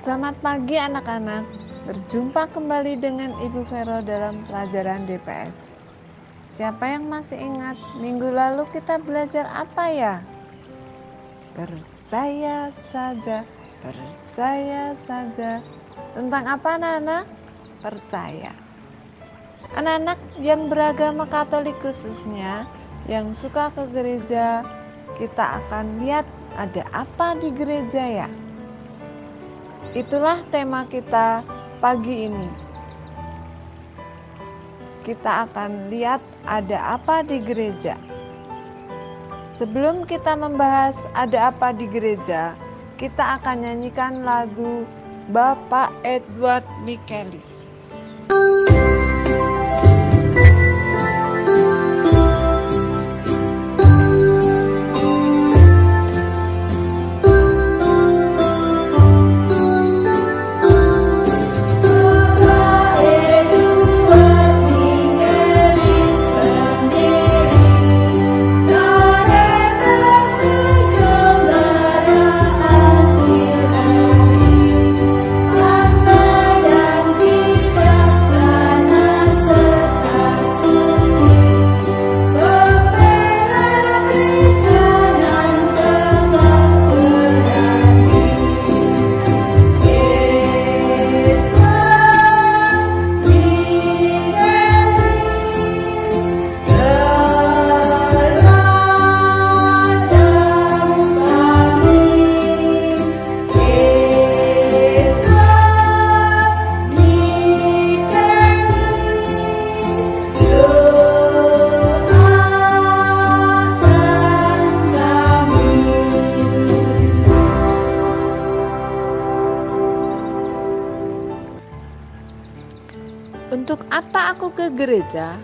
Selamat pagi anak-anak. Berjumpa kembali dengan Ibu Vero dalam pelajaran DPS. Siapa yang masih ingat minggu lalu kita belajar apa ya? Percaya saja, percaya saja. Tentang apa anak-anak? Percaya. Anak-anak yang beragama Katolik khususnya, yang suka ke gereja, kita akan lihat ada apa di gereja ya? Itulah tema kita pagi ini. Kita akan lihat ada apa di gereja. Sebelum kita membahas ada apa di gereja, kita akan nyanyikan lagu Bapak Edward Michaelis. Untuk apa aku ke gereja?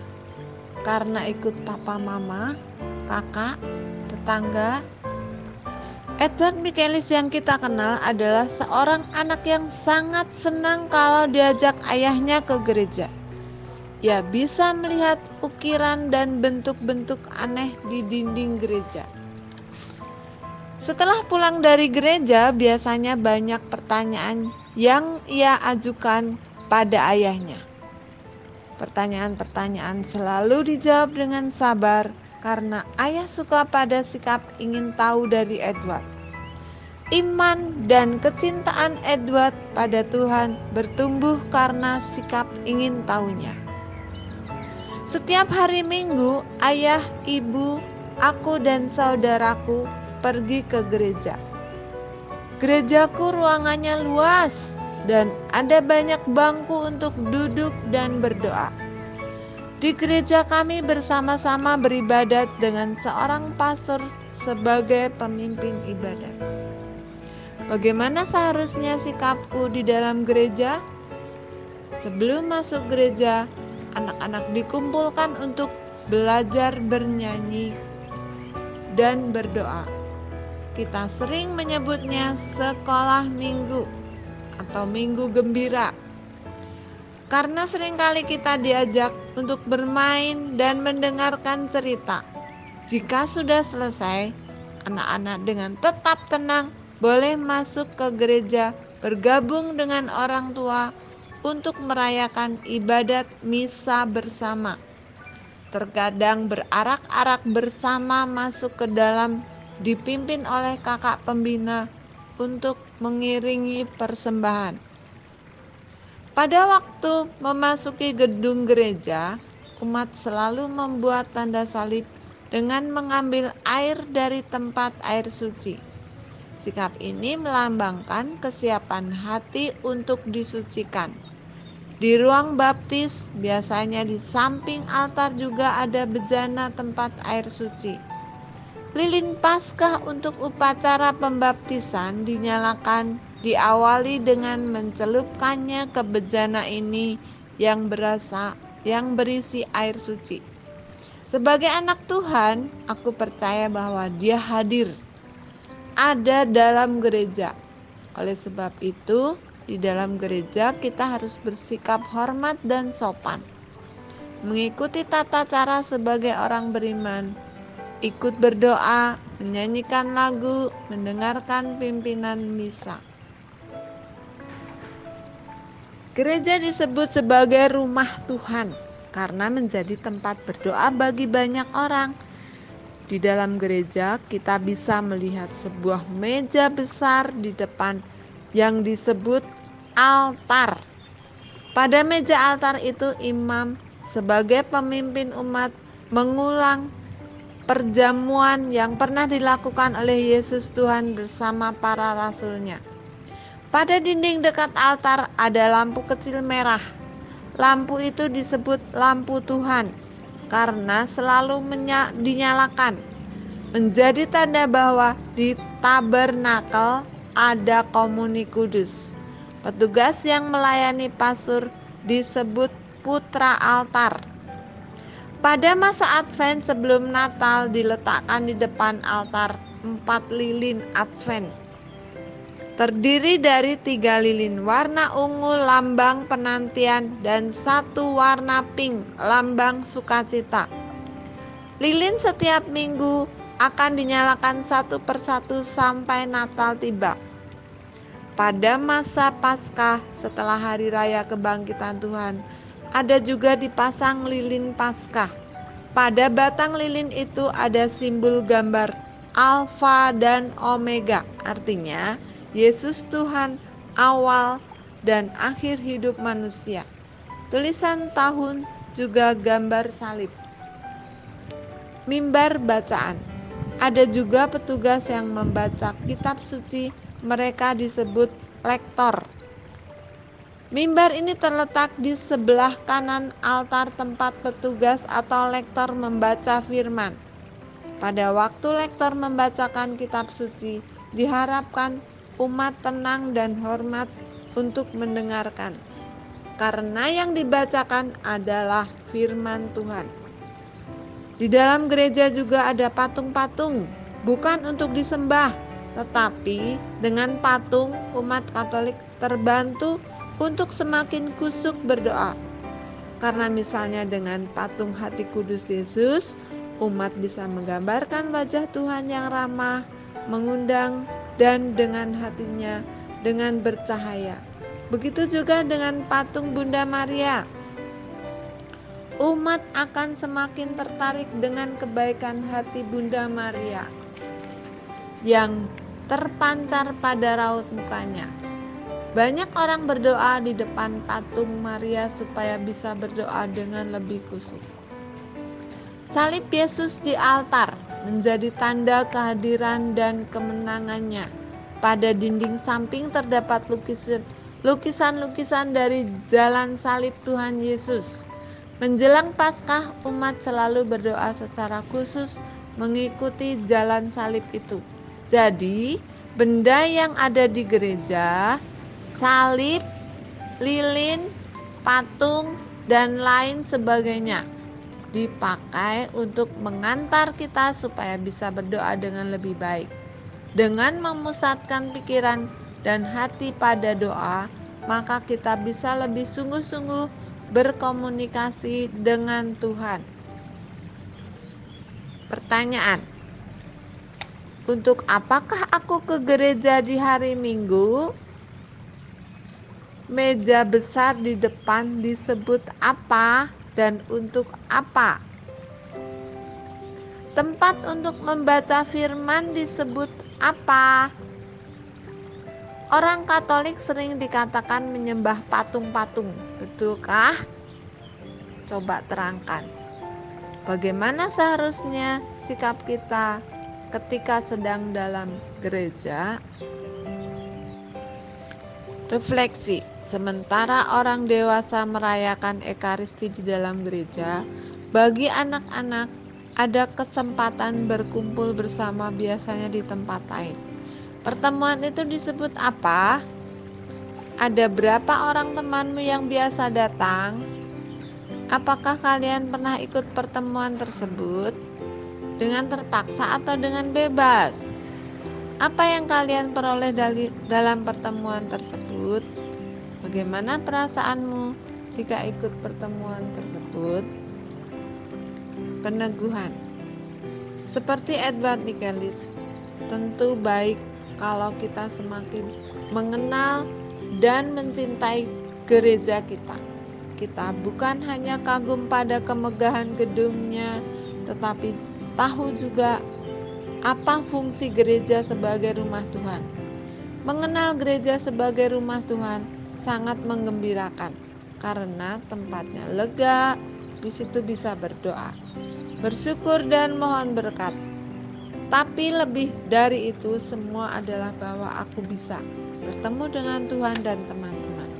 Karena ikut papa mama, kakak, tetangga. Edward Michaelis yang kita kenal adalah seorang anak yang sangat senang kalau diajak ayahnya ke gereja. Ia bisa melihat ukiran dan bentuk-bentuk aneh di dinding gereja. Setelah pulang dari gereja, biasanya banyak pertanyaan yang ia ajukan pada ayahnya. Pertanyaan-pertanyaan selalu dijawab dengan sabar karena ayah suka pada sikap ingin tahu dari Edward. Iman dan kecintaan Edward pada Tuhan bertumbuh karena sikap ingin tahunya. Setiap hari Minggu, ayah, ibu, aku dan saudaraku pergi ke gereja. Gerejaku ruangannya luas dan ada banyak bangku untuk duduk dan berdoa. Di gereja kami bersama-sama beribadat dengan seorang pastor sebagai pemimpin ibadat. Bagaimana seharusnya sikapku di dalam gereja? Sebelum masuk gereja, anak-anak dikumpulkan untuk belajar bernyanyi dan berdoa. Kita sering menyebutnya sekolah minggu atau minggu gembira. Karena seringkali kita diajak untuk bermain dan mendengarkan cerita. Jika sudah selesai, anak-anak dengan tetap tenang boleh masuk ke gereja bergabung dengan orang tua untuk merayakan ibadat misa bersama. Terkadang berarak-arak bersama masuk ke dalam dipimpin oleh kakak pembina untuk mengiringi persembahan. Pada waktu memasuki gedung gereja, umat selalu membuat tanda salib dengan mengambil air dari tempat air suci. Sikap ini melambangkan kesiapan hati untuk disucikan. Di ruang baptis, biasanya di samping altar juga ada bejana tempat air suci. Lilin Paskah untuk upacara pembaptisan dinyalakan, diawali dengan mencelupkannya ke bejana ini yang berisi air suci. Sebagai anak Tuhan, aku percaya bahwa Dia hadir, ada dalam gereja. Oleh sebab itu, di dalam gereja kita harus bersikap hormat dan sopan, mengikuti tata cara sebagai orang beriman, ikut berdoa, menyanyikan lagu, mendengarkan pimpinan misa. Gereja disebut sebagai rumah Tuhan karena menjadi tempat berdoa bagi banyak orang. Di dalam gereja kita bisa melihat sebuah meja besar di depan yang disebut altar. Pada meja altar itu imam sebagai pemimpin umat mengulang perjamuan yang pernah dilakukan oleh Yesus Tuhan bersama para rasulnya. Pada dinding dekat altar ada lampu kecil merah. Lampu itu disebut lampu Tuhan karena selalu dinyalakan, menjadi tanda bahwa di tabernakel ada komuni kudus. Petugas yang melayani pasur disebut putra altar. Pada masa Advent sebelum Natal diletakkan di depan altar 4 lilin Advent. Terdiri dari 3 lilin warna ungu lambang penantian dan 1 warna pink lambang sukacita. Lilin setiap minggu akan dinyalakan satu persatu sampai Natal tiba. Pada masa Paskah setelah hari raya kebangkitan Tuhan, ada juga dipasang lilin Paskah. Pada batang lilin itu ada simbol gambar Alfa dan Omega, artinya Yesus Tuhan awal dan akhir hidup manusia. Tulisan tahun juga gambar salib. Mimbar bacaan. Ada juga petugas yang membaca kitab suci, mereka disebut lektor. Mimbar ini terletak di sebelah kanan altar tempat petugas atau lektor membaca firman. Pada waktu lektor membacakan kitab suci, diharapkan umat tenang dan hormat untuk mendengarkan, karena yang dibacakan adalah firman Tuhan. Di dalam gereja juga ada patung-patung, bukan untuk disembah, tetapi dengan patung umat Katolik terbantu untuk semakin kusuk berdoa. Karena misalnya dengan patung hati kudus Yesus, umat bisa menggambarkan wajah Tuhan yang ramah, mengundang, dan dengan hatinya dengan bercahaya. Begitu juga dengan patung Bunda Maria. Umat akan semakin tertarik dengan kebaikan hati Bunda Maria yang terpancar pada raut mukanya. Banyak orang berdoa di depan patung Maria supaya bisa berdoa dengan lebih kusuk. Salib Yesus di altar menjadi tanda kehadiran dan kemenangannya. Pada dinding samping terdapat lukisan-lukisan dari jalan salib Tuhan Yesus. Menjelang Paskah, umat selalu berdoa secara khusus mengikuti jalan salib itu. Jadi, benda yang ada di gereja, salib, lilin, patung, dan lain sebagainya dipakai untuk mengantar kita supaya bisa berdoa dengan lebih baik. Dengan memusatkan pikiran dan hati pada doa, maka kita bisa lebih sungguh-sungguh berkomunikasi dengan Tuhan. Pertanyaan: untuk apakah aku ke gereja di hari Minggu? Meja besar di depan disebut apa dan untuk apa? Tempat untuk membaca firman disebut apa? Orang Katolik sering dikatakan menyembah patung-patung, betulkah? Coba terangkan. Bagaimana seharusnya sikap kita ketika sedang dalam gereja? Refleksi. Sementara orang dewasa merayakan Ekaristi di dalam gereja, bagi anak-anak ada kesempatan berkumpul bersama biasanya di tempat lain. Pertemuan itu disebut apa? Ada berapa orang temanmu yang biasa datang? Apakah kalian pernah ikut pertemuan tersebut? Dengan terpaksa atau dengan bebas? Apa yang kalian peroleh dalam pertemuan tersebut? Bagaimana perasaanmu jika ikut pertemuan tersebut? Peneguhan. Seperti Edward Michaelis, tentu baik kalau kita semakin mengenal dan mencintai gereja kita. Kita bukan hanya kagum pada kemegahan gedungnya, tetapi tahu juga apa fungsi gereja sebagai rumah Tuhan. Mengenal gereja sebagai rumah Tuhan sangat menggembirakan karena tempatnya lega, di situ bisa berdoa, bersyukur dan mohon berkat. Tapi lebih dari itu semua adalah bahwa aku bisa bertemu dengan Tuhan dan teman-teman.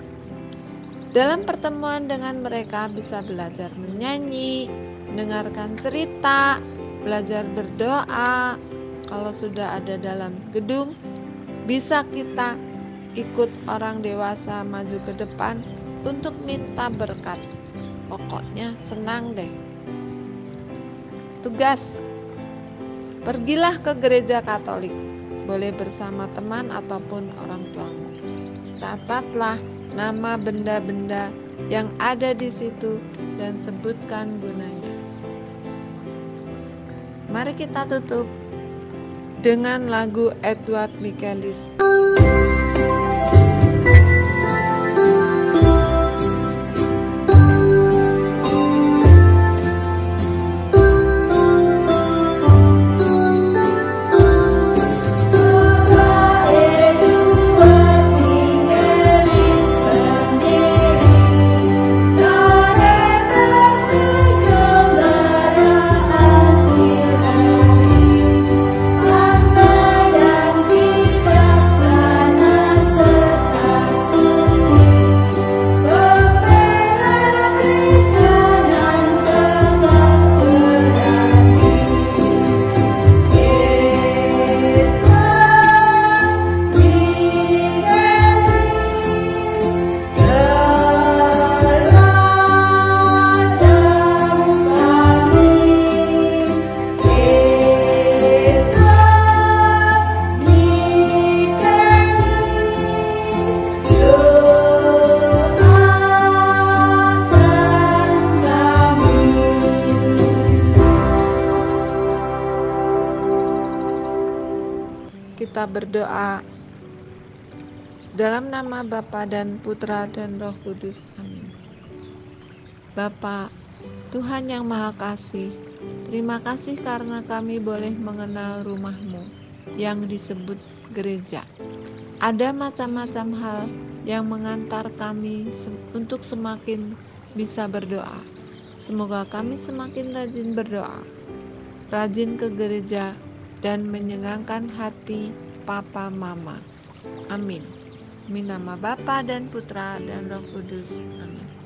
Dalam pertemuan dengan mereka bisa belajar menyanyi, mendengarkan cerita, belajar berdoa. Kalau sudah ada dalam gedung, bisa kita ikut orang dewasa maju ke depan untuk minta berkat. Pokoknya senang deh. Tugas, pergilah ke gereja Katolik, boleh bersama teman ataupun orang tuamu. Catatlah nama benda-benda yang ada di situ dan sebutkan gunanya. Mari kita tutup dengan lagu Edward Michaelis. Kita berdoa dalam nama Bapa dan Putra dan Roh Kudus. Amin. Bapa, Tuhan yang Maha Kasih, terima kasih karena kami boleh mengenal rumah-Mu yang disebut gereja. Ada macam-macam hal yang mengantar kami untuk semakin bisa berdoa. Semoga kami semakin rajin berdoa, rajin ke gereja, dan menyenangkan hati Papa Mama. Amin. Demi nama Bapa dan Putra dan Roh Kudus. Amin.